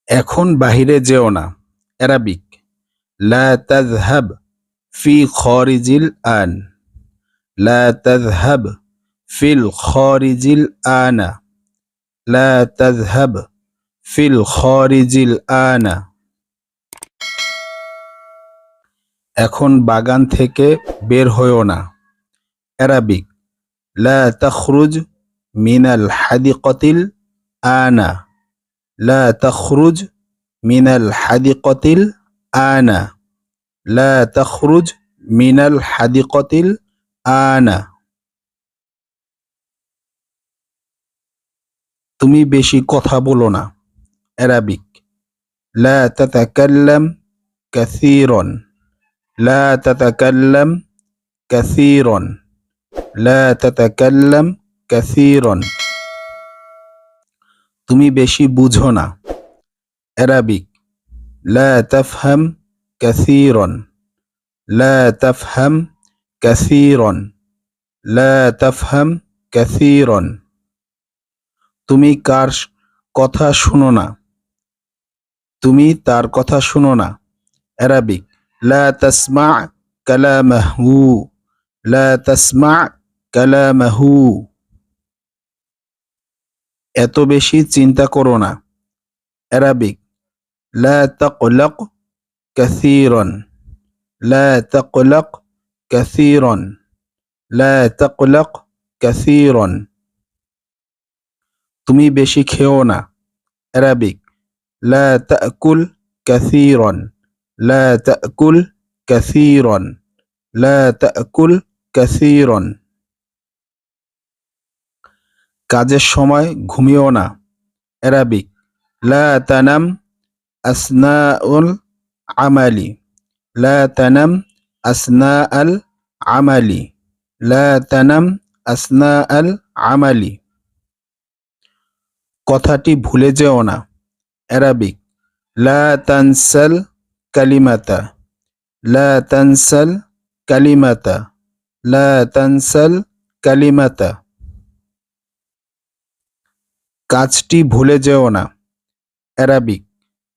এখন বাহিরে যেও না। অ্যারাবিক লা তাযহাব ফি খারিজিল আন। লা তাযহাব ফিল খারিজিল আনা। লা তাযহাব ফিল খারিজিল আনা। এখন বাগান থেকে বের হয়ো না। অ্যারাবিক লা তাখরুজ মিনাল হাদিকতিল আনা। লা তাখরুজ মিনাল হাদিকতিল আনা। লা তাখরুজ মিনাল হাদিকতিল আনা। তুমি বেশি কথা বলো না। অ্যারাবিক লা তাতাকাল্লাম কাসীরান। লা তাতাকাল্লাম কাসীরান। লা তাতাকাল্লাম কাসীরান। তুমি বেশি বুঝো না। অ্যারাবিক লা তাফহাম কাসীরান। লা তাফহাম কাসীরান। লা তাফহাম কাসীরান। তুমি কার কথা শুনো না। তুমি তার কথা শুনো না। অ্যারাবিক লা তাসমা কালামাহু। লা তাসমা কালামাহু। এত বেশি চিন্তা করো না। অ্যারাবিক লা তাকলাক কাসীরান। লা তাকলাক কাসীরান। লা তাকলাক কাসীরান। তুমি বেশি খেও না। অ্যারাবিক লা তাকুল কাসীরান। লা তাকুল কাসীরান। লা তাকুল কাসীরান। কাজের সময় ঘুমিও না। অ্যারাবিক লা তানাম আসনাউল আমালি। লা তানাম আসনাআল আমালি। লা তানাম আসনাআল আমালি। কথাটি ভুলে যেও না। অ্যারাবিক লা তানসাল কালিমাতা। লা তানসাল কালিমাতা। লা তানসাল কালিমাতা। কাজটি ভুলে যেও না। অ্যারাবিক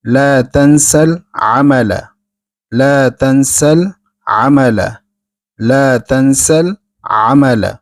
লা তানসাল আমালা। লা তানসাল আমালা। লা তানসাল আমালা।